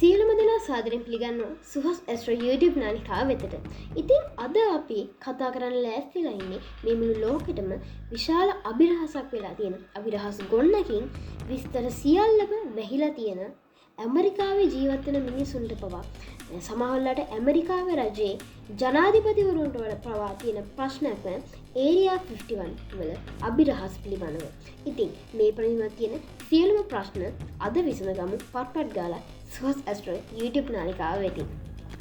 සියලුම දෙනා සාදරයෙන් පිළිගන්නවා සුහස් ඇස්ට්‍රෝ YouTube නාලිකාව වෙතට. ඉතින් අද අපි කතා කරන්න ලෑස්තිලා ඉන්නේ මේ මුළු ලෝකෙටම විශාල අභිරහසක් වෙලා තියෙන අභිරහස් ගොන්නකින් විස්තර සියල්ලම වැහිලා තියෙන ඇමරිකාවේ ජීවත් වෙන මිනිසුන්ට පවා සමහරවිට ඇමරිකාවේ රජයේ ජනාධිපතිවරුන්ට පවා තියෙන ප්‍රශ්නයක් ඒරියා 51 වල අභිරහස් පිළිබඳව. ඉතින් මේ ප්‍රශ්න තියෙන සියලුම ප්‍රශ්න අද විසඳගමු පට්පට් ගාලා සුහස් ඇස්ට්‍රෝ YouTube නාලිකාව වෙතින්.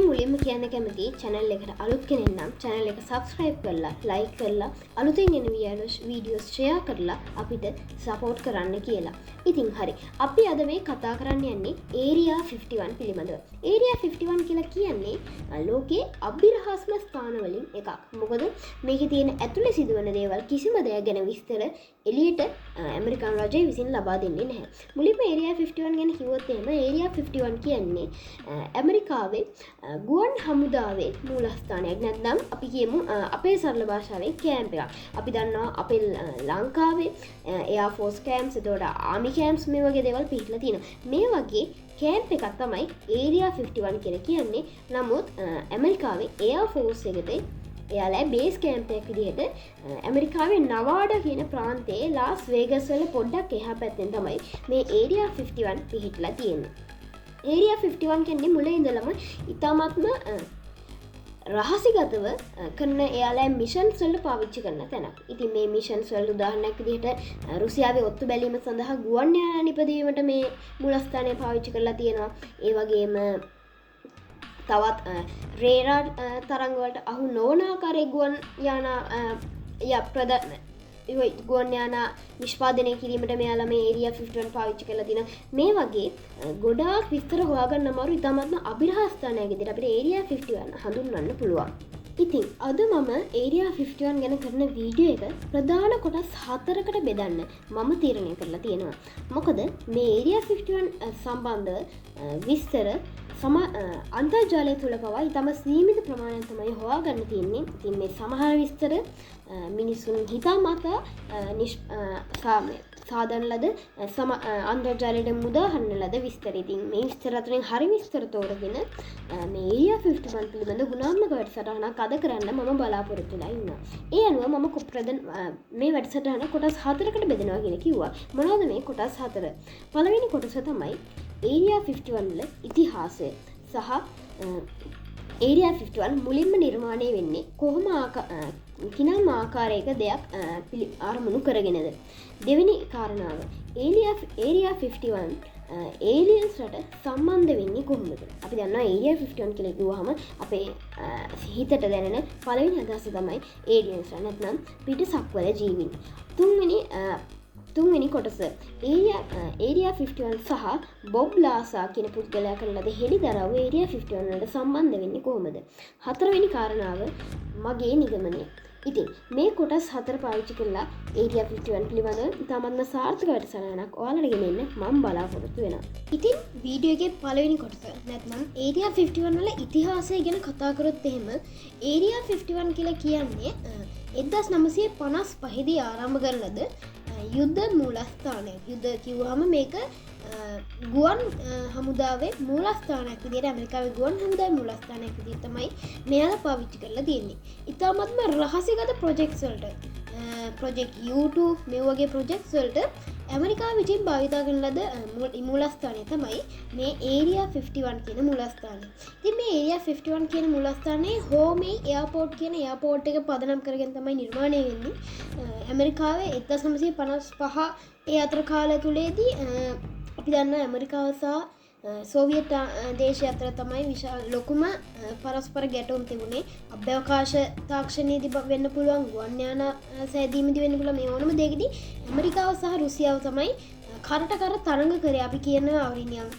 මුලින්ම කියන්න කැමති channel එකට අලුත් කෙනෙක් නම් channel එක subscribe කරලා like කරලා අලුතෙන් එන වීඩියෝස් share කරලා අපිට support කරන්න කියලා. ඉතින් හරි. අපි අද මේ කතා කරන්න යන්නේ Area 51 පිළිබඳව. Area 51 කියලා කියන්නේ ලෝකයේ අභිරහස්ම ස්ථාන වලින් එකක්. මොකද මේකේ තියෙන ඇතුලේ සිදුවන දේවල් කිසිම දෙයක් ගැන විස්තර එළියට ඇමරිකානු රජය විසින් ලබා දෙන්නේ නැහැ. මුලින්ම Area 51 ගැන කිව්වොත් එහෙම Area 51 කියන්නේ ඇමරිකාවේ ගුවන් හමුදාවේ මූලස්ථානයක්. නැත්නම් අපි කියමු අපේ සරල භාෂාවෙන් කැම්ප් එකක්. අපි දන්නවා අපේ ලංකාවේ Air Force camps, එතකොට Army camps මේ වගේ දේවල් පිහිටලා තියෙනවා. මේ වගේ කැම්ප් එකක් තමයි Area 51 කියලා කියන්නේ. නමුත් ඇමරිකාවේ Air Force එකට එයාලා බේස් කැම්ප් එකක් විදිහට ඇමරිකාවේ නවාඩා කියන ප්‍රාන්තයේ ලාස් වේගස් වල පොඩ්ඩක් එහා පැත්තෙන් තමයි මේ Area 51 පිහිටලා තියෙන්නේ. Area 51 කියන්නේ මුලින් ඉඳලම ඉතාමත්ම රහසිගතව කරන එයාලා මිෂන්ස් වලට පාවිච්චි කරන තැනක්. ඉතින් මේ මිෂන්ස් වල උදාහරණයක් විදිහට රුසියාවේ ඔත්තු බැලීම සඳහා ගුවන් යාන නිපදවීමට මේ මූලස්ථානය පාවිච්චි කරලා තියෙනවා. ඒ වගේම තවත් රේඩාර් තරංග වලට අහු නොවන ආකාරයේ ගුවන් යාන ගුවන් යාන නිෂ්පාදනය කිරීමට මෙයාලා මේ Area 51 පාවිච්චි කරලා තියෙනවා. මේ වගේ ගොඩාක් විස්තර හොයාගන්න අමාරු ඉතාමත්ම අභිරහස් ස්ථානයක් විදිහට අපිට Area 51 හඳුන්වන්න පුළුවන්. ඉතින් අද මම Area 51 ගැන කරන වීඩියෝ එක ප්‍රධාන කොටස් 4කට බෙදන්න මම තීරණය කරලා තියෙනවා. මොකද මේ Area 51 සම්බන්ධ විස්තර අන්තර්ජාලය තුළ පවා ඉතාම සීමිත ප්‍රමාණයක් තමයි හොයාගන්න තියෙන්නේ. ඉතින් මේ සමහර විස්තර මිනිසුන් හිතාමතා සාදන ලද අන්තර්ජාලයට මුදාහරින ලද විස්තර. ඉතින් මේ විස්තර අතරින් හරි විස්තර තෝරගෙන මේ Area 51 පිළිබඳ ගුණාත්මක වැඩසටහනක් අද කරන්න මම බලාපොරොත්තු වෙලා ඉන්නවා. ඒ අනුව මම මේ වැඩසටහන කොටස් 4කට බෙදනවා කියලා කිව්වා. මොනවද මේ කොටස් 4? පළවෙනි කොටස තමයි Area 51 වල ඉතිහාසය සහ Area 51 මුලින්ම නිර්මාණය වෙන්නේ කොහොම කිනම් ආකාරයක දෙයක් ආරමුණු කරගෙනද. දෙවෙනි කාරණාව Area 51 aliens වලට සම්බන්ධ වෙන්නේ කොහොමද? අපි දන්නවා Area 51 කියලා කිව්වහම අපේ හිතට දැනෙන පළවෙනි අදහස තමයි aliens නැත්නම් පිටසක්වල ජීවීන්. තුන්වෙනි කොටස Area 51 සහ බොබ් ලාසා කියන පුද්ගලයා කරන ලද හෙළිදරව් Area 51 වලට සම්බන්ධ වෙන්නේ කොහොමද? හතරවෙනි කාරණාව මගේ නිගමනය. ඉතින් මේ කොටස් 4 පාවිච්චි කරලා Area 51 පිළිබඳව ඉතාමත්ම සාර්ථක වැඩසටහනක් ඔයාලට ගෙනෙන්න මම බලාපොරොත්තු වෙනවා. ඉතින් වීඩියෝ එකේ පළවෙනි කොටස නැත්නම් Area 51 වල ඉතිහාසය ගැන කතා කරොත් එහෙම Area 51 කියලා කියන්නේ 1955 දී ආරම්භ කරන ලද යුද්ධ මූලස්ථානයක්. යුද්ධ කිව්වහම මේක ගුවන් හමුදාවේ මූලස්ථානයක් විදිහට ඇමරිකාවේ ගුවන් හමුදාවේ මූලස්ථානයක් විදිහට තමයි මෙයාලා පාවිච්චි කරලා තියෙන්නේ. ඉතාමත්ම රහසිගත ප්‍රොජෙක්ට්ස් වලට project U2 මේ වගේ ප්‍රොජෙක්ට්ස් වලට ඇමරිකාව විසින් භාවිතා කරන ලද මූලස්ථානය තමයි මේ Area 51 කියන මූලස්ථානය. ඉතින් මේ Area 51 කියන මූලස්ථානයේ හෝමේ එයාපෝට් කියන එයාපෝට් එක පදනම් කරගෙන තමයි නිර්මාණය වෙන්නේ. ඇමරිකාවේ 1955 ඒ අතර කාලය තුලේදී අපි දන්නා ඇමරිකාව සහ සෝවියට් දේශය අතර තමයි විශාල ලොකුම පරස්පර ගැටුම් තිබුණේ. අභ්‍යවකාශ තාක්ෂණයේදී වෙන්න පුළුවන්, ගුවන් යාන සෑදීමේදී වෙන්න පුළුවන්, මේ ඕනම දෙයකදී ඇමරිකාව සහ රුසියාව තමයි කරට කර තරඟ කරේ. අපි කියනවා අවරිනියම්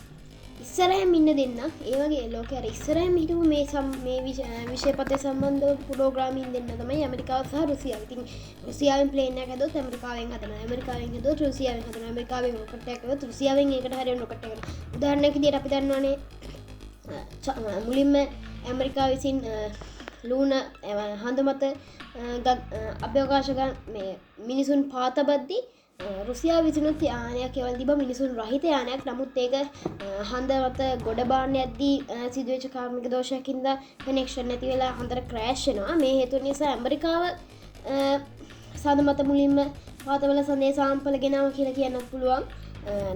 ඉස්සරහින් ඉන්න දෙන්න. ඒ වගේ ලෝකේ අර ඉස්සරහින් හිටපු මේ විෂය පතේ සම්බන්ධ ප්‍රෝග්‍රෑමින් දෙන්න තමයි ඇමරිකාව සහ රුසියාව. ඉතින් රුසියාවෙන් ප්ලේන් එකක් හදොත් ඇමරිකාවෙන් හදනවා. ඇමරිකාවෙන් හදොත් රුසියාවෙන් හදනවා. ඇමරිකාවෙන් රොකට් එකක් හදොත් රුසියාවෙන් ඒකට හරියන රොකට් එකක්. උදාහරණයක් විදිහට අපි දන්නවනේ මුලින්ම ඇමරිකාව විසින් ලූණ හඳ මත අභ්‍යවකාශ මේ මිනිසුන් පාතබද්දී රුසියාව විසිනුත් යානයක් කෙවල් තිබ මිනිසුන් රහිත යානයක්. නමුත් ඒක හන්දවත ගොඩ බාන්න ඇද්දී සිදුවච්ච කාර්මික දෝෂයකින්ද කනෙක්ෂන් නැති වෙලා හන්දර ක්‍රෑෂ් වෙනවා. මේ හේතු නිසා ඇමරිකාව සඳ මත මුලින්ම පාතවල සඳේ සාම්පල ගෙනාව කියලා කියන්නත් පුළුවන්.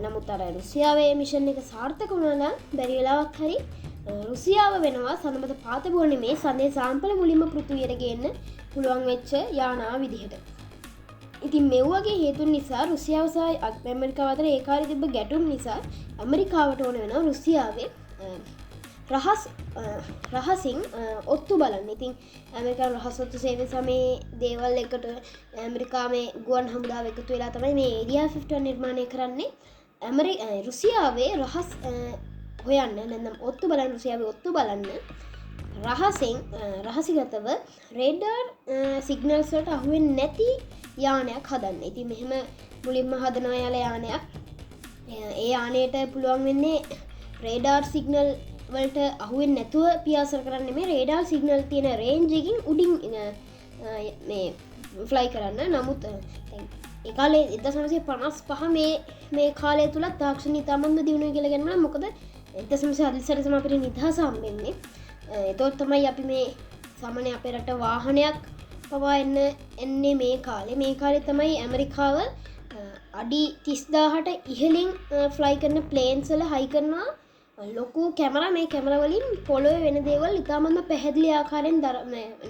නමුත් අර රුසියාවේ මිෂන් එක සාර්ථක වුණා නම් බැරි වෙලාවක් හරි රුසියාව වෙනවා සඳමත පාතබුව නෙමේ සඳේ සාම්පල මුලින්ම පෘථිවියට ගේන්න පුළුවන් වෙච්ච යානා විදිහට. ඉතින් මෙව්වගේ හේතුන් නිසා රුසියාව සහ ඇමරිකාව අතර ඒ කාලේ තිබ්බ ගැටුම් නිසා ඇමරිකාවට ඕන වෙනවා රුසියාවේ රහසින් ඔත්තු බලන්න. ඉතින් ඇමරිකානු රහස් ඔත්තු සේවය සමේ දේවල් එකට ඇමරිකාවේ ගුවන් හමුදාව එකතු වෙලා තමයි මේ ඒරියා 51 නිර්මාණය කරන්නේ. රුසියාවේ රහස් හොයන්න නැත්නම් ඔත්තු බලන්න රුසියාවේ ඔත්තු බලන්න රහසිගතව රේඩාර් සිග්නල්ස් වලට අහුවෙන්නේ නැති යානයක් හදන්න. ඉතින් මෙහෙම මුලින්ම හදනවා යාල යානයක්. ඒ යානයට පුළුවන් වෙන්නේ රේඩාර් සිග්නල් වලට අහුවෙන්නේ නැතුව පියාසර කරන්න මේ රේඩාර් සිග්නල් තියෙන රේන්ජ් එකකින් උඩින් මේ ෆ්ලයි කරන්න. නමුත් ඒ කාලේ 1955 මේ කාලය තුල තාක්ෂණය ඉතාමත්ම දියුණුව කියලා කියනවා. මොකද 1940 තමයි අපිට නිදහස හම්බෙන්නේ. එතකොට තමයි අපි මේ සාමාන්‍ය අපේ රට වාහනයක් පවා එන්නේ මේ කාලේ තමයි ඇමරිකාව අඩි 30000ට ඉහළින් ෆ්ලයි කරන ප්ලේන්ස් වල හයි කරනවා ලොකු කැමරා. මේ කැමරා වලින් පොළොවේ වෙන දේවල් ඉතාමත්ම පැහැදිලි ආකාරයෙන්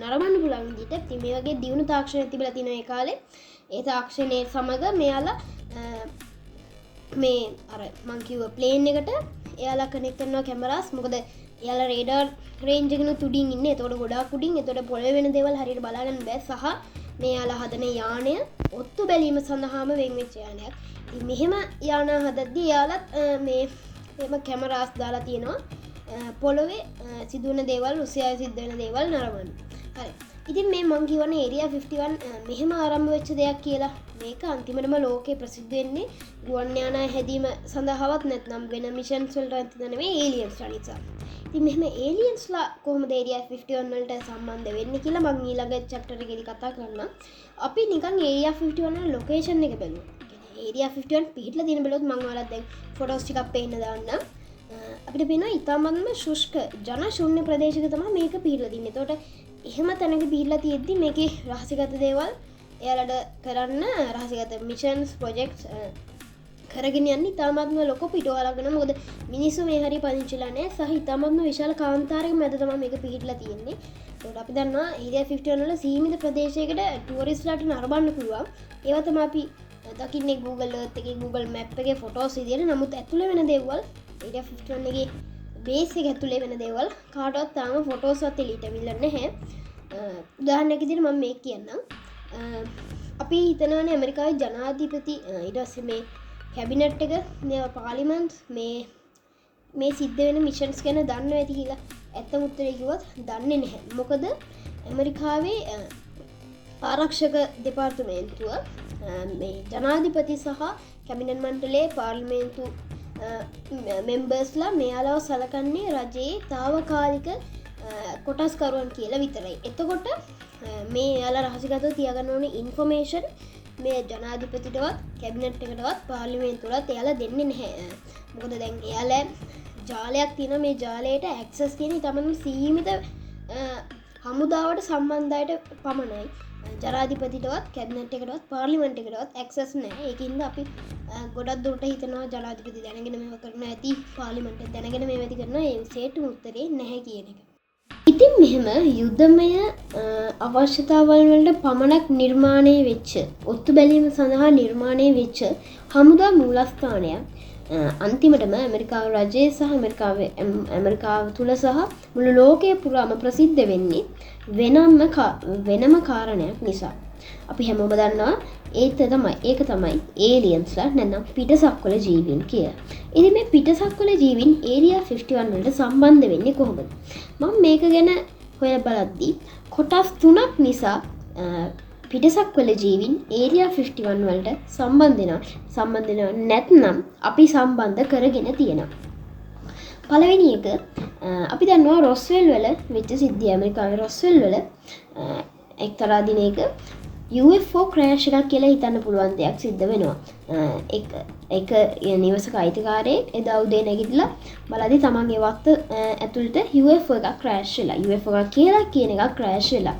නරඹන්න පුළුවන් විදිහට. ඉතින් මේ වගේ දියුණු තාක්ෂණයක් තිබිලා තියෙනවා ඒ කාලේ. ඒ තාක්ෂණයේ සමග මෙයාලා මේ අර මං කිව්ව ප්ලේන් එකට එයාලා කනෙක්ට් කරනවා කැමරාස්. මොකද එයාලා රේඩාර් රේන්ජ් එකන උඩින් ඉන්නේ. ඒතකොට ගොඩාක් උඩින්. ඒතකොට පොළවේ වෙන දේවල් හරියට බලා ගන්න බෑ. සහ මෙයාලා හදන යානය ඔත්තු බැලීම සඳහාම වෙන් වෙච්ච යානයක්. ඉතින් මෙහෙම යාන හදද්දී එයාලත් මේම කැමරාස් දාලා තියෙනවා පොළවේ සිදුවන දේවල් රුසියාවේ සිද්ධ වෙන දේවල් නරඹන්න. හරි. ඉතින් මේ මං කියවනේ ඒරියා 51 මෙහෙම ආරම්භ වෙච්ච දෙයක් කියලා. මේක අන්තිමටම ලෝකේ ප්‍රසිද්ධ වෙන්නේ ගුවන් යාන හැදීම සඳහාවත් නැත්නම් වෙන මිෂන්ස් වලට නෙමෙයි ඒලියන්ස් නිසා. ඉතින් මෙහෙම ඒලියන්ස්ලා කොහොමද ඒරියා 51 වලට සම්බන්ධ වෙන්නේ කියලා මම ඊළඟ chapter එකේදී කතා කරනවා. අපි නිකන් ඒරියා 51 ලොකේෂන් එක බලමු. ඒරියා 51 පිහිටලා තියෙන බලුවොත් මම ඔයාලට දැන් ෆොටෝස් ටිකක් පේන්න දාන්නම්. අපිට පේනවා ඉතාමත්ම ශුෂ්ක ජන ශූන්‍ය ප්‍රදේශයක තමයි මේක පිහිටලා තියෙන්නේ. ඒතකොට එහෙම තැනක පිහිටලා තියෙද්දි මේකේ රහසිගත දේවල් එයාලට කරන්න රහසිගත මිෂන්ස් ප්‍රොජෙක්ට්ස් කරගෙන යන්නේ ඉතාමත්ම ලොකු පිටුවලගෙන. මොකද මිනිස්සු මේ හරිය පදිංචිලා නැහැ. සහ ඉතාමත්ම විශාල කාන්තාරයක මැද තමයි මේක පිහිටලා තියෙන්නේ. ඒකට අපි දන්නවා ඒරියා 51 වල සීමිත ප්‍රදේශයකට ටුවරිස්ට්ලාට නරඹන්න පුළුවන්. ඒවා තමයි අපි දකින්නේ Google Earth එකේ Google Map එකේ ෆොටෝස් විදියට. නමුත් ඇතුලේ වෙන දේවල් ඒරියා 51 එකේ බේස් එක ඇතුලේ වෙන දේවල් කාටවත් තාම ෆොටෝස් වත් එළියට අවිල්ලා නැහැ. උදාහරණයක් විදියට මම මේක කියන්නම්. අපි හිතනවානේ ඇමරිකාවේ ජනාධිපති ඊට පස්සේ මේ කැබිනට් එක මේ පාර්ලිමේන්ත් මේ සිද්ධ වෙන මිෂන්ස් ගැන දන්නව ඇති කියලා. ඇත්තම උත්තරේ කිව්වොත් දන්නේ නැහැ. මොකද ඇමරිකාවේ ආරක්ෂක දෙපාර්තමේන්තුව මේ ජනාධිපති සහ කැබිනට් මණ්ඩලයේ පාර්ලිමේන්තු මෙම්බර්ස්ලා මෙයාලව සලකන්නේ රජයේ తాවකාලික කොටස්කරුවන් කියලා විතරයි. එතකොට මේ යාලා රහසිගතව තියාගන්න ඕනේ ඉන්ෆර්මේෂන් මේ ජනාධිපතිටවත් කැබිනට් එකටවත් පාර්ලිමේන්තුවටවත් එයාලා දෙන්නේ නැහැ. මොකද දැන් එයාලා ජාලයක් තියෙනවා. මේ ජාලයට ඇක්සස් තියෙන තමන් සීමිත හමුදාවට සම්බන්ධයට පමණයි. ජනාධිපතිටවත් කැබිනට් එකටවත් පාර්ලිමේන්තු එකටවත් ඇක්සස් නැහැ. ඒකින්ද අපි ගොඩක් දුරට හිතනවා ජනාධිපති දැනගෙන මේව කරනවා ඇති, පාර්ලිමේන්තුව දැනගෙන මේව ඇති කරනවා. ඒ විශේෂ උත්තරේ නැහැ කියන එක. ඉතින් මෙහෙම යුද්ධමය අවශ්‍යතාවල් වලට පමණක් නිර්මාණය වෙච්ච ඔත්තු බැලීම සඳහා නිර්මාණය වෙච්ච හමුදා මූලස්ථානයක් අන්තිමටම ඇමරිකාව රජයේ සහ ඇමරිකාව තුල සහ මුළු ලෝකයේ පුරාම ප්‍රසිද්ධ වෙන්නේ වෙනම කාරණයක් නිසා. අපි හැමෝම දන්නවා ඒක තමයි ඒලියන්ස්ලා නැත්නම් පිටසක්වල ජීවීන් කියලා. ඉතින් මේ පිටසක්වල ජීවීන් ඒරියා 51 වලට සම්බන්ධ වෙන්නේ කොහොමද? මම මේක ගැන හොයලා බලද්දී කොටස් 3ක් නිසා පිටසක්වල ජීවීන් ඒරියා 51 වලට සම්බන්ධ වෙනවා නැත්නම් අපි සම්බන්ධ කරගෙන තියෙනවා. පළවෙනි එක අපි දන්නවා රොස්වෙල් වල වෙච්ච සිද්ධිය. ඇමරිකාවේ රොස්වෙල් වල එක්තරා දිනයක UFO ක්‍රෑෂ් එකක් කියලා හිතන්න පුළුවන් දෙයක් සිද්ධ වෙනවා. එක නිවසක අයිතිකාරයෙක් එදා උදේ නැගිටලා බලද්දි තමන්ගේ වත්ත ඇතුළත UFO එකක් ක්‍රෑෂ් වෙලා. UFO එකක් කියලා කියන එකක් ක්‍රෑෂ් වෙලා.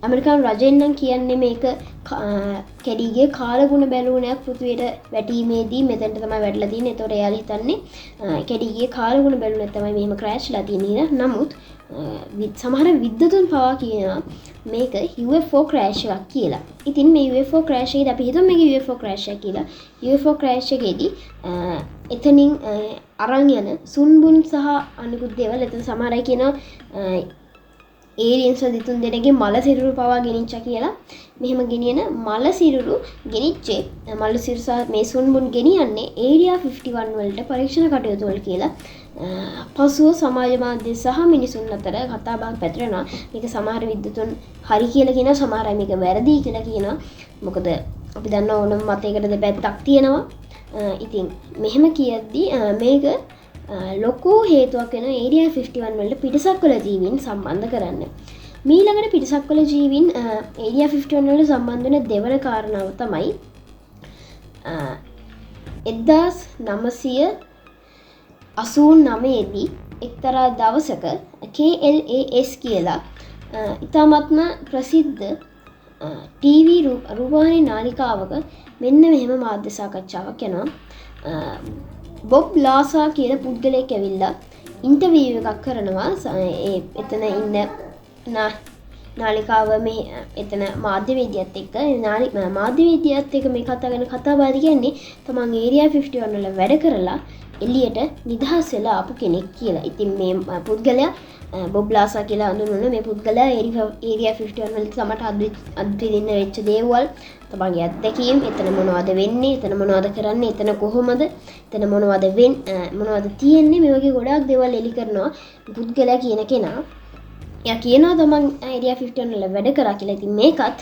ඇමරිකානු රජයෙන් නම් කියන්නේ මේක කැඩීගේ කාලගුණ බැලුවනයක් පෘථිවියට වැටීමේදී මෙතනට තමයි වැටලා තියෙන්නේ. ඒතකොට එයාලා හිතන්නේ කැඩීගේ කාලගුණ බැලුවනක් තමයි මෙහෙම ක්‍රෑෂ් වෙලා තියෙන්නේ. නමුත් සමහර විද්වතුන් පවා කියනවා මේක UFO ක්‍රෑෂ් එකක් කියලා. ඉතින් මේ UFO ක්‍රෑෂ් එකේදී අපි හිතමු මේක UFO ක්‍රෑෂ් එකක් කියලා. UFO ක්‍රෑෂ් එකේදී එතනින් අරන් යන සුන්බුන් සහ අනිකුත් දේවල් එතන සමහර අය කියනවා ඒලියන්ස් දෙතුන් දෙනෙක්ගේ මල සිරුරු පවා ගෙනිච්චා කියලා. මෙහෙම ගෙනියන මල සිරුරු ගෙනිච්චේ මල සිරුරු මේ සුන්බුන් ගෙනියන්නේ ඒරියා 51 වලට පරීක්ෂණ කටයුතු වල කියලා. පසුව සමාජ මාධ්‍ය සහ මිනිසුන් අතර කතා බහක් පැතිරෙනවා. මේක සමහර විද්වතුන් හරි කියලා කියනවා, සමහර අය මේක වැරදි කියලා කියනවා. මොකද අපි දන්නා ඕනම මතයකට දෙපැත්තක් තියෙනවා. ඉතින් මෙහෙම කියද්දි මේක ලොකු හේතුවක් වෙන ඒරියා 51 වලට පිටසක්වල ජීවීන් සම්බන්ධ කරන්න. මීළඟට පිටසක්වල ජීවීන් ඒරියා 51 වලට සම්බන්ධ වෙන දෙවන කාරණාව තමයි 1989 දී එක්තරා දවසක KLAS කියලා ඉතාමත්ම ප්‍රසිද්ධ ටීවී රූපවාහිනී නාලිකාවක මෙන්න මෙහෙම මාධ්‍ය සාකච්ඡාවක් යනවා. බොබ් ලාසා කියන පුද්ගලයෙක් ඇවිල්ලා ඉන්ටර්විව් එකක් කරනවා. එතන ඉන්න නාලිකාව මේ එතන මාධ්‍යවේදියාත් එක්ක මාධ්‍යවේදියාත් එක්ක මේ කතා කරන කතාබහ කියන්නේ තමන් ඒරියා 51 වල වැඩ කරලා එළියට නිදහස් වෙලා ආපු කෙනෙක් කියලා. ඉතින් මේ පුද්ගලයා බොබ් ලාසා කියලා හඳුන්වන මේ පුද්ගලයා ඒරියා 51 වල තමට අත්විඳින්න වෙච්ච දේවල්, තමන්ගේ අත්දැකීම්, එතන මොනවද වෙන්නේ, එතන මොනවද කරන්නේ, එතන කොහොමද, එතන මොනවද තියෙන්නේ, මේ වගේ ගොඩාක් දේවල් එලි කරනවා පුද්ගලයා කියන කෙනා. එයා කියනවා තමන් ඒරියා 51 වල වැඩ කරා කියලා. ඉතින් මේකත්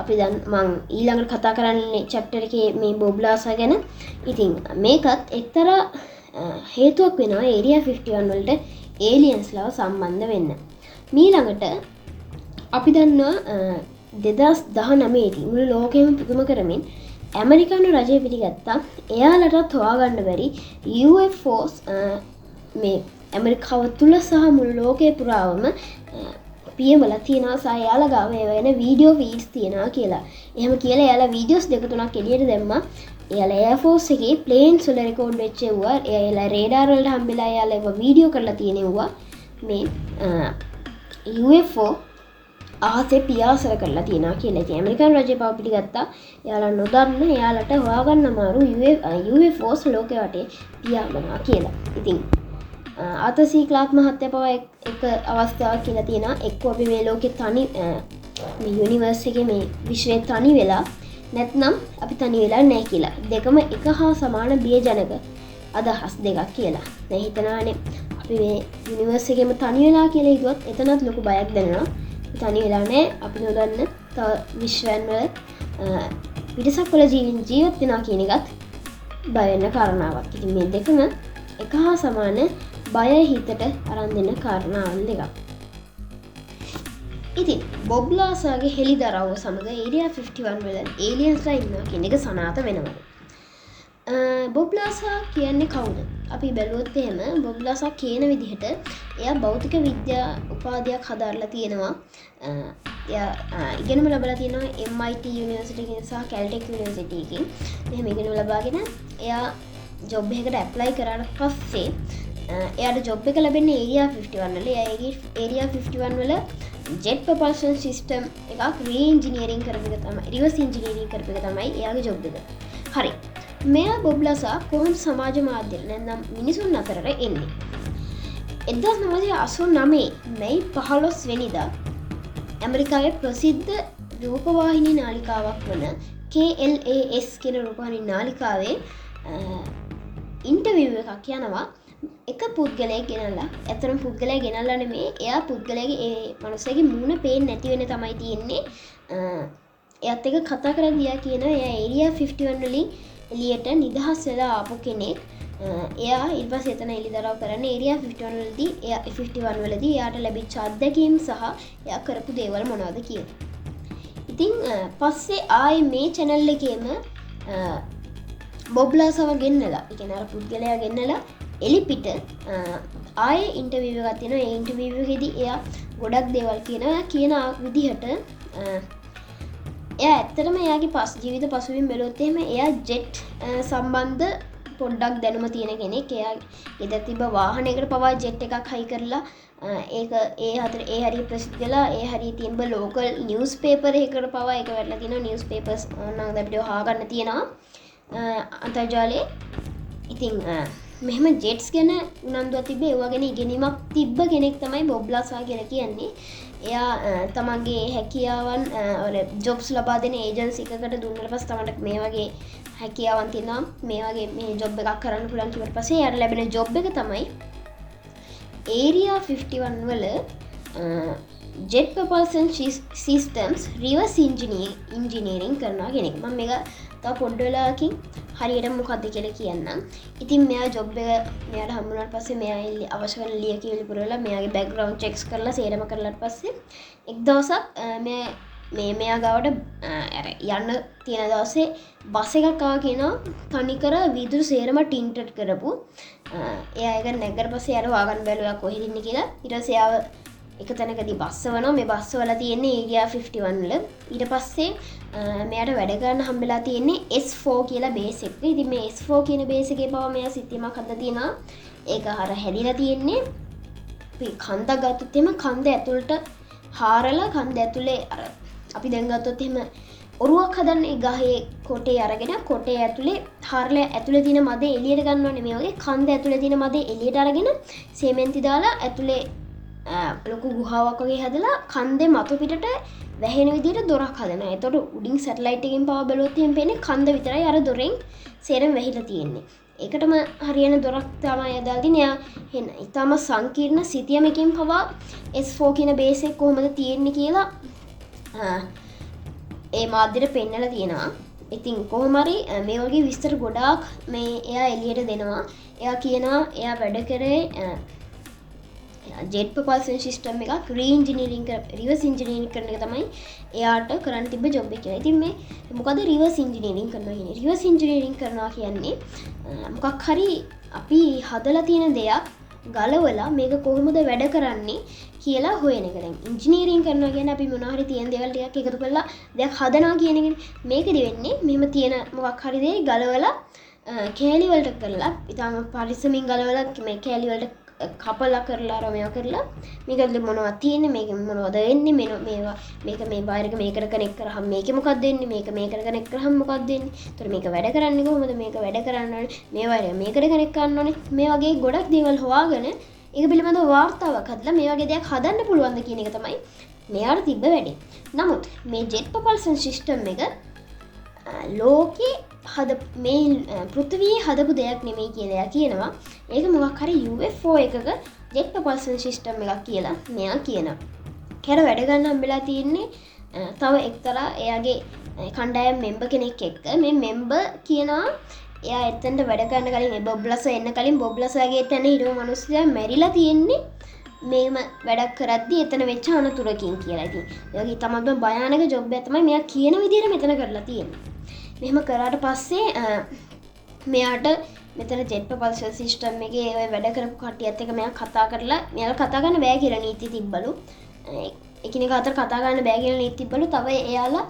අපි දැන් මම ඊළඟට කතා කරන්නේ chapter එකේ මේ බොබ් ලාසා ගැන. ඉතින් මේකත් එක්තරා හේතුවක් වෙනවා ඒරියා 51 වලට ඒලියන්ස්ලාව සම්බන්ධ වෙන්න. මීළඟට අපි දන්නවා 2019 දී මුළු ලෝකෙම පුදුම කරමින් ඇමරිකානු රජය පිළිගත්තා එයාලටත් හොයාගන්න බැරි UFOs මේ ඇමරිකාව තුල සහ මුළු ලෝකේ පුරාවම පියවලා තියෙනවා සහ එයාලා ගාව ඒ වෙන වීඩියෝ ෆීඩ්ස් තියෙනවා කියලා. එහෙම කියලා එයාලා වීඩියෝස් දෙක තුනක් එළියට දැම්මා. එයාලා එයාර් ෆෝස් එකේ ප්ලේන්ස් වල රෙකෝඩ් වෙච්ච ඒවා එයාලා රේඩාර් වලට හම්බෙලා එයාලා ඒවා වීඩියෝ කරලා තියෙනවා. මේ UFO ආසේ පියාසර කරලා තියෙනවා කියලා. ඉතින් ඇමරිකානු රජය පව පිළිගත්තා. එයාලා නොදන්න එයාලට හොයාගන්න අමාරු UFOs ලෝකෙ වටේ පියාඹනවා කියලා. ඉතින් ආතසී ක්ලාක් මහත්තයා පව එක අවස්ථාවක් කියලා තියෙනවා. එක්කෝ අපි මේ ලෝකෙ තනි මේ යුනිවර්ස් එකේ මේ විශ්වයේ තනි වෙලා නැත්නම් අපි තනි වෙලා නැහැ කියලා. දෙකම එක හා සමාන බියජනක අදහස් දෙකක් කියලා. දැන් හිතනවානේ අපි මේ යුනිවර්ස් එකේම තනි වෙලා කියලා හිතුවත් එතනත් ලොකු බයක් දැනෙනවා. තනි වෙලා නැහැ. අපි නොදන්න තව විශ්වයන් වල පිටසක් වල ජීවත් වෙනවා කියන එකත් බය වෙන කාරණාවක්. ඉතින් මේ දෙකම එක හා සමාන බය හිතට අරන් දෙන කාරණාවන් දෙකක්. ඉතින් බොබ් ලාසාගේ හෙළිදරව්ව සමග ඒරියා 51 වල ඒලියන්ස්ලා ඉන්නවා කියන එක සනාථ වෙනවා. බොබ් ලාසා කියන්නේ කවුද? අපි බැලුවොත් එහෙම බොබ් ලාසා කියන විදිහට එයා භෞතික විද්‍යා උපාධියක් හදාarලා තියෙනවා. එයා ඉගෙනුම ලැබලා තියෙනවා MIT යුනිවර්සිටි එකකින් සහ Caltech යුනිවර්සිටි එකකින්. එහෙම ඉගෙනුම ලබාගෙන එයා ජොබ් එකකට ඇප්ලයි කරාට පස්සේ එයාට ජොබ් එක ලැබෙන්නේ ඒරියා 51 වල. එයා ඒරියා 51 වල ජෙට් ප්‍රොපල්ෂන් සිස්ටම් එකක් රීඉන්ජිනියරින් කරපු එක තමයි, රිවර්ස් ඉන්ජිනියරින් කරපු එක තමයි එයාගේ ජොබ් එක. හරි. මෙයා බොබ් ලාසා කොහොමද සමාජ මාධ්‍ය නැත්නම් මිනිසුන් අතරට එන්නේ? 1989 මැයි 15 වෙනිදා ඇමරිකාවේ ප්‍රසිද්ධ රූපවාහිනී නාලිකාවක් වන KLAS කියන රූපවාහිනී නාලිකාවේ ඉන්ටර්විව් එකක් යනවා. එක පුද්ගලයෙක් ගෙනල්ලා, ඇත්තටම පුද්ගලයා ගෙනල්ලා නෙමෙයි, එයා පුද්ගලයාගේ ඒ මනුස්සයාගේ මූණ පේන්නේ නැති වෙන තමයි තියෙන්නේ. එයාත් එක්ක කතා කරලා ගියා කියනවා එයා ඒරියා 51 වලින් එළියට නිදහස් වෙලා ආපු කෙනෙක්. එයා ඊට පස්සේ එතන එළිදරව් කරන්නේ ඒරියා 51 වලදී එයාට ලැබිච්ච අත්දැකීම් සහ එයා කරපු දේවල් මොනවද කියලා. ඉතිං පස්සේ ආය මේ චැනල් එකේම බොබ්ලාසව ගෙන්නලා ඉගෙන පුද්ගලයා ගෙන්නලා එලිපිට ආය ඉන්ටවීව ගත්තින ඒ ඉන්ටවීවහෙදී එයා ගොඩක් දේවල් කියන විදිහට එය ඇත්තරම එයාගේ පස් ජීවිත පසුවින් බැලොත්තේම එයා ජෙට් සම්බන්ධ පොඩ්ඩක් දැනුම තියෙන කෙනෙක් එයා එද තිබ වාහනයකට පවා ජෙට් එකක් හයි කරලා ඒක ඒ අතර ඒ හරි ප්‍රසිද්ධලා ඒ හරි තියම්බ ලෝකල් නිවස් පේපර එකට පවා එක වැටලා තින නිවස් පේපර්ස් ඕන්න දැපිට හාගන්න තියෙනවා අන්තර්ජාලයේ ඉතිං මෙහම ජෙට්ස් ගැන උනන්දුව තිබේ ඒවාගෙන ඉගෙනීමක් තිබ්බ කෙනෙක් තමයි බොබ්ලාසා කියල කියන්නේ එයා තමන්ගේ හැකියාවන් ජොබ්ස් ලබා දෙන ඒජන්සි එකකට දුන්නට පස් තමට මේ වගේ හැකියාවන් තිනම් මේ වගේ මේ ජොබ් එකක් කරන්න පුළන් කිවට පසේ යට ලැබෙන ජොබ් එක තමයි ඒරයා 51 වල ජෙට් ප්‍රපල්සන් සිස්ටම්ස් රිවර්ස් ඉන්ජිනීරින් කරනවා කෙනෙක් මම මේක තව පොඩ්ඩලාකින් හරියට මොකක්ද කියලා කියන්නම් ඉතින් මෙයා ජොබ් එක මෙයාට හම්බුනාට පස්සේ මෙයා අවශ්‍ය කරන ලිය කියවලු පුරවලා මෙයාගේ බෑග්ග්‍රවුන්ඩ් චෙක්ස් කරලා සේරම කරලාට පස්සේ එක් දවසක් මෙයා ගාවට යන්න තියෙන දවසේ බස් එකක් ආවා කියනවා තනිකර වීදුරු සේරම ටින්ටඩ් කරපු එයා ඒක නැගලා පස්සේ යාර වාගන්න බැලුවා කොහෙද ඉන්නේ කියලා ඊට පස්සේ යාව එක තැනකදී බස්සවනවා මේ බස්සවල තියෙන්නේ ඒරියා 51 වල ඊට පස්සේ මෙයාට වැඩ ගන්න හම්බෙලා තියෙන්නේ S4 කියලා බේස් එක. ඉතින් මේ S4 කියන බේස් එකේ පවා මෙයා සිතියමක් හදලා තියෙනවා. ඒක අර හැදිලා තියෙන්නේ අපි කන්දක් ගත්තොත් එහෙම කන්ද ඇතුළට හාරලා කන්ද ඇතුලේ අර අපි දැන් ගත්තොත් එහෙම ඔරුවක් හදන්නේ ගහේ කොටේ අරගෙන කොටේ ඇතුලේ හාරලා ඇතුලේ තියෙන මදේ එළියට ගන්නවනේ මේ වගේ කන්ද ඇතුලේ තියෙන මදේ එළියට අරගෙන සෙමෙන්ති දාලා ඇතුලේ ලොකු ගුහාවක් වගේ හදලා කන්දේ මතු පිටට වැහෙන විදිහට දොරක් හදනවා. එතකොට උඩින් සැටලයිට් එකකින් පවා බැලුවොත් එහෙම පේන්නේ කන්ද විතරයි අර දොරෙන් සේරම වැහිලා තියෙන්නේ. ඒකටම හරියන දොරක් තමයි යදාලා තියෙන්නේ. එයා එන ඊටම සංකීර්ණ සිතියමකින් පවා S4 කියන බේස් එක කොහොමද තියෙන්නේ කියලා ඒ මාධ්‍යට පෙන්නලා තියෙනවා. ඉතින් කොහොම හරි මේ වගේ විස්තර ගොඩාක් මේ එයා එළියට දෙනවා. එයා කියනවා එයා වැඩ කරේ ජෙට් ප්‍රපල්සන් සිස්ටම් එකක් රිවර්ස් ඉන්ජිනීරින් කරන එක තමයි එයාට කරන්න තිබ්බ ජොබ් එක කියලා. ඉතින් මේ මොකද රිවර්ස් ඉන්ජිනීරින් කරනවා කියන්නේ? රිවර්ස් ඉන්ජිනීරින් කරනවා කියන්නේ මොකක් හරි අපි හදලා තියෙන දෙයක් ගලවලා මේක කොහොමද වැඩ කරන්නේ කියලා හොයන එක. දැන් ඉන්ජිනීරින් කරනවා කියන්නේ අපි මොනවා හරි තියෙන දේවල් ටිකක් එකතු කරලා දෙයක් හදනවා කියන එකනේ. මේකෙදි වෙන්නේ මෙහෙම තියෙන මොකක් හරි දෙයක් ගලවලා කෑලි වලට කරලා ඊටම පරිස්සමින් ගලවලා මේ කෑලි වලට කපලා කරලා රමයා කරලා මේකද මොනවද තියෙන්නේ මේක මොනවද වෙන්නේ මේවා මේක මේ බාහිරක මේකට කනෙක්ට් කරාම මේකේ මොකක්ද වෙන්නේ මේක මේකට කනෙක්ට් කරාම මොකක්ද වෙන්නේ ඒතර මේක වැඩ කරන්නේ කොහොමද මේක වැඩ කරන්න ඕනේ මේ වගේ මේකට කනෙක්ට් කරන්න ඕනේ මේ වගේ ගොඩක් දේවල් හොයාගෙන ඒක පිළිබඳව වාර්තාවක් හදලා මේ වගේ දෙයක් හදන්න පුළුවන්ද කියන එක තමයි මෙයාට තිබ්බ වැඩේ. නමුත් මේ ජෙට් ප්‍රපල්සන් සිස්ටම් එක ලෝකේ මේ පෘථිවියේ හදපු දෙයක් නෙමෙයි කියලා කියනවා. ඒක මොකක් හරි UFO එකක ජෙට් ප්‍රපල්සන් සිස්ටම් එකක් කියලා මෙයා කියනවා. කැර වැඩ ගන්න හම්බෙලා තියෙන්නේ තව එක්තරා එයාගේ කණ්ඩායම් මෙම්බර් කෙනෙක් එක්ක. මේ මෙම්බර් කියනවා එයා එතනට වැඩ ගන්න කලින් බොබ්ලාසා එන්න කලින් බොබ්ලාසාගේ තැන හිටපු මිනිස්සුයා මැරිලා තියෙන්නේ මේම වැඩක් කරද්දී එතන වෙච්ච අනතුරකින් කියලා. ඉතින් ඒ වගේ තමයි භයානක ජොබ් එක තමයි මෙයා කියන විදිහට මෙතන කරලා තියෙන්නේ. මෙහෙම කරාට පස්සේ මෙයාට මෙතන ජෙට් ප්‍රපල්ෂන් සිස්ටම් එකේ ඔය වැඩ කරපු කට්ටියත් එක්ක මෙයා කතා කරලා මෙයාලා කතා කරන්න බෑ කියලා නීති තිබ්බලු. එකිනෙක අතර කතා කරන්න බෑ කියලා නීති තිබ්බලු. තව එයාලා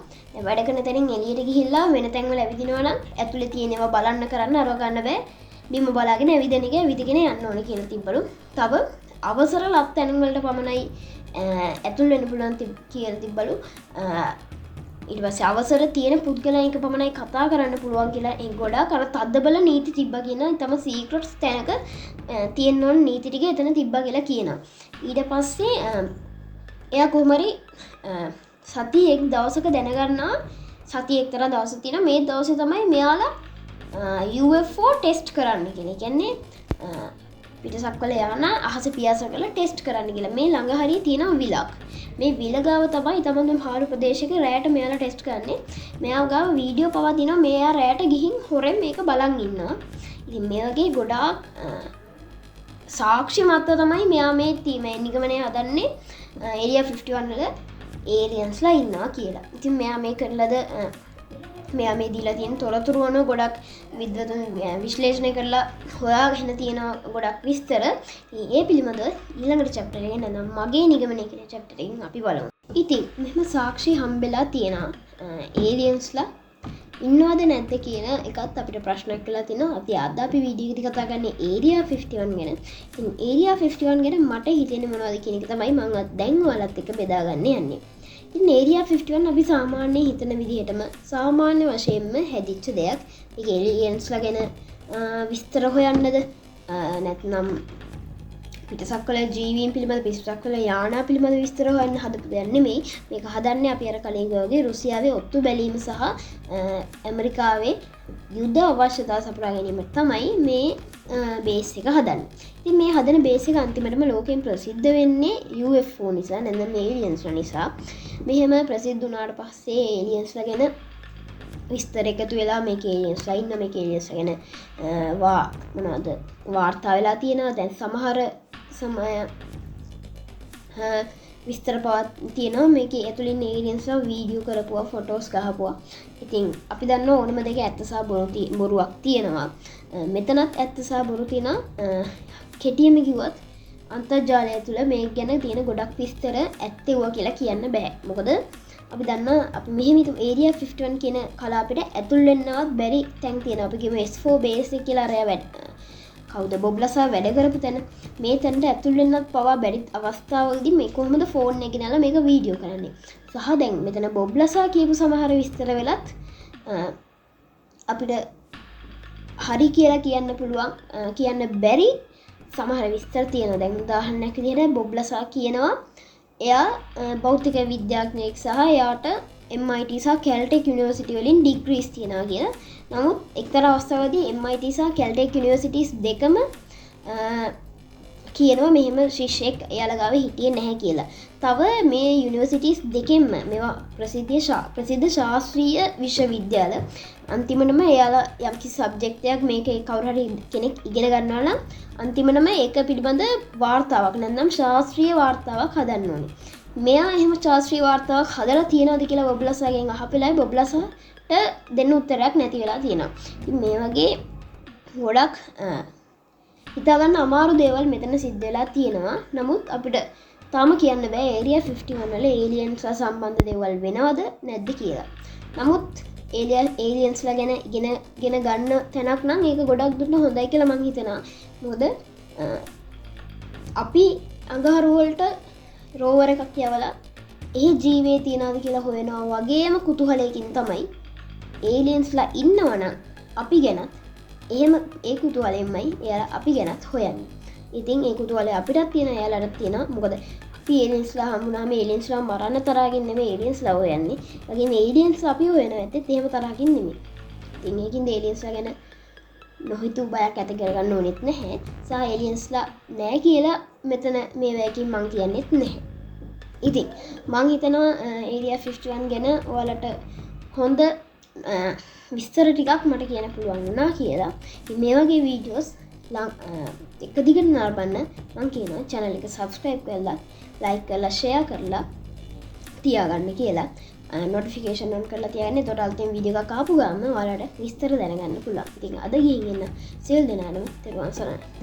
වැඩ කරන තැනින් එළියට ගිහිල්ලා වෙන තැන්වල ඇවිදිනවා නම් ඇතුලේ තියෙනවා බලන්න කරන්න අරව ගන්න බෑ. බිම බලාගෙන ඇවිදින එක ඇවිදගෙන යන්න ඕනේ කියලා තිබ්බලු. තව අවසර ලත් තැන් වලට පමණයි ඇතුල් වෙන්න පුළුවන් කියලා තිබ්බලු. ඊට පස්සේ අවසර තියෙන පුද්ගලයන්ක පමණයි කතා කරන්න පුළුවන් කියලා ඒ ගොඩාක් අර තද්දබල නීති තිබ්බා කියන තම සීක්‍රට්ස් තැනක තියෙන ඕන නීති ටික එතන තිබ්බා කියලා කියනවා. ඊට පස්සේ එයා කොහොම හරි සතිය එක් දවසක දැනගන්නවා සතිය එක්තරා දවසක් තියෙනවා මේ දවසේ තමයි මෙයාලා UFO ටෙස්ට් කරන්න කියලා. ඒ කියන්නේ පිටසක්වල යන අහස පියාස කරලා ටෙස්ට් කරන්න කියලා. මේ ළඟ හරිය තියෙනවා විලක්. මේ විල ගාව තමයි තමන් පාරු ප්‍රදේශයක රැයට මෙයාලා ටෙස්ට් කරන්නේ. මෙයා ගාව වීඩියෝ පවා දිනවා මෙයා රැයට ගිහින් හොරෙන් මේක බලන් ඉන්නවා. ඉතින් මේ වගේ ගොඩාක් සාක්ෂි මත තමයි මෙයා මේ නිගමනය හදන්නේ ඒරියා 51 වල ඒලියන්ස්ලා ඉන්නවා කියලා. ඉතින් මෙයා මේ කරලද මෙයා මේ දීලා තියෙන තොරතුරු අනුව ගොඩක් විද්වතුන් විශ්ලේෂණය කරලා හොයාගෙන තියෙන ගොඩක් විස්තර. ඒ පිළිබඳව ඊළඟට chapter එකේ නනම් මගේ නිගමනය කියන chapter එකෙන් අපි බලමු. ඉතින් මෙහෙම සාක්ෂි හම්බෙලා තියෙනවා ඒලියන්ස්ලා ඉන්නවද නැද්ද කියන එකත් අපිට ප්‍රශ්නයක් වෙලා තිනවා. අද අපි වීඩියෝ එකේදී කතා කරන්නේ Area 51 ගැන. ඉතින් Area 51 ගැන මට හිතෙන්නේ මොනවද කියන එක තමයි මම දැන් ඔයාලත් එක්ක බෙදා ගන්න යන්නේ. ඉතින් Area 51 අපි සාමාන්‍යයෙන් හිතන විදිහටම සාමාන්‍ය වශයෙන්ම හැදිච්ච දෙයක්. මේක ඒලියන්ස්ලා ගැන විස්තර හොයන්නද නැත්නම් පිටසක්වල ජීවීන් පිළිබඳ පිටසක්වල යානා පිළිබඳ විස්තර හොයන්න හදපු දෙයක් නෙමෙයි. මේක හදන්නේ අපි අර කලින් වගේ රුසියාවේ ඔත්තු බැලීම සහ ඇමරිකාවේ යුද්ධ අවශ්‍යතා සපුරා ගැනීම තමයි මේ බේස් එක හදන්නේ. ඉතින් මේ හදන බේස් එක අන්තිමටම ලෝකෙන් ප්‍රසිද්ධ වෙන්නේ UFO නිසා නැත්නම් ඒලියන්ස්ලා නිසා. මෙහෙම ප්‍රසිද්ධ වුණාට පස්සේ ඒලියන්ස්ලා ගැන විස්තර එකතු වෙලා මේක ඒලියන්ස්ලා ඉන්න මේක ඒලියන්ස්ලා ගැන මොනවද වාර්තා වෙලා තියෙනවා. දැන් සමහර විස්තර පවත් තියෙනවා මේකේ ඇතුළින් ඒලියන්ස්ලා වීඩියෝ කරපුවා ෆොටෝස් ගහපුවා. ඉතින් අපි දන්න ඕනම දෙක ඇත්ත සහ බොරුවක් තියෙනවා. මෙතනත් ඇත්ත සහ බොරු තියෙනවා. කෙටියෙම කිව්වොත් අන්තර්ජාලය තුළ මේක ගැන තියෙන ගොඩක් විස්තර ඇත්තෙවුවා කියලා කියන්න බෑ. මොකද අපි දන්න අපි මෙහෙම Area 51 කියන කලාපෙට ඇතුල් වෙන්නවත් බැරි තැන් තියෙනවා. අපි කියමු S4 base එක කියලා අරයා කවුද බොබ්ලසා වැඩ කරපු තැන. මේ තැනට ඇතුල් වෙන්නත් පවා බැරි අවස්ථාවලදී මේ කොහොමද ෆෝන් එකේ ගෙනලා මේක වීඩියෝ කරන්නේ. සහ දැන් මෙතන බොබ්ලසා කියපු සමහර විස්තර වෙලත් අපිට හරි කියලා කියන්න පුළුවන් කියන්න බැරි සමහර විස්තර තියෙනවා. දැන් උදාහරණයක් විදිහට බොබ්ලසා කියනවා එයා භෞතික විද්‍යාඥයෙක් සහ එයාට MIT සහ Caltech University වලින් ඩිග්‍රීස් තියනවා කියලා. නමුත් එක්තරා අවස්ථාවකදී MIT සහ Caltech Universities දෙකම කියනවා මෙහෙම ශිෂ්‍යෙක් එයාලා ගාව හිටියේ නැහැ කියලා. තව මේ යුනිවර්සිටිස් දෙකෙන්ම මේවා ප්‍රසිද්ධ ශාස්ත්‍රීය විශ්වවිද්‍යාල අන්තිමටම එයාලා යම්කිසි සබ්ජෙක්ට් එකක් මේකේ කවුරු හරි කෙනෙක් ඉගෙන ගන්නවා නම් අන්තිමටම ඒක පිළිබඳ වාර්තාවක් නැත්නම් ශාස්ත්‍රීය වාර්තාවක් හදන්න ඕනේ. මෙයා එහෙම ශාස්ත්‍රීය වාර්තාවක් හදලා තියනවාද කියලා බොබ්ලසාගෙන් අහපෙලයි බොබ්ලසාට දෙන්න උත්තරයක් නැති වෙලා තියෙනවා. ඉතින් මේ වගේ ගොඩක් හිතාගන්න අමාරු දේවල් මෙතන සිද්ධ වෙලා තියෙනවා. නමුත් අපිට තාම කියන්න බෑ Area 51 වල ඒලියන්ස්ලා සම්බන්ධ දේවල් වෙනවද නැද්ද කියලා. නමුත් ඒලියන්ස්ලා ගැන ඉගෙන ගන්න තැනක් නම් ඒක ගොඩක් දුරට හොඳයි කියලා මම හිතනවා. මොකද අපි අඟහරු වලට රෝවර් එකක් යවලා ඒ ජීවේ තියනවාද කියලා හොයනවා වගේම කුතුහලයකින් තමයි ඒලියන්ස්ලා ඉන්නවනම් අපි ගැනත් එහෙම ඒ කුතුහලෙන්මයි එයාලා අපි ගැනත් හොයන්නේ. ඉතින් ඒ කුතුහලය අපිටත් තියෙන එයාලටත් තියෙනවා. මොකද අපි ඒලියන්ස්ලා හම්බුනාම ඒලියන්ස්ලා මරන්න තරහකින් නෙමෙයි ඒලියන්ස්ලා හොයන්නේ. වගේම ඒලියන්ස්ලා අපි හොයනවා ඇත්තත් එහෙම තරහකින් නෙමෙයි. ඉතින් ඒකින්ද ඒලියන්ස්ලා ගැන නොහිතූ බයක් ඇති කරගන්න ඕනෙත් නැහැ. සහ ඒලියන්ස්ලා නැහැ කියලා මෙතන මේ වෑකින් මං කියන්නෙත් නැහැ. ඉතින් මං හිතනවා Area 51 ගැන ඔයාලට හොඳ විස්තර ටිකක් මට කියන්න පුළුවන් වුණා කියලා. ඉතින් මේ වගේ වීඩියෝස් එක දිගට නරඹන්න මම කියනවා channel එක subscribe කරලා like කරලා share කරලා තියාගන්න කියලා. notification on කරලා තියාගන්න. එතකොට අලුතෙන් වීඩියෝ එකක් ආපු ගමන් ඔයාලට විස්තර දැනගන්න පුළුවන්. ඉතින් අද ගිහින් එන්න සියලු දෙනාටම තෙරුවන් සරණයි.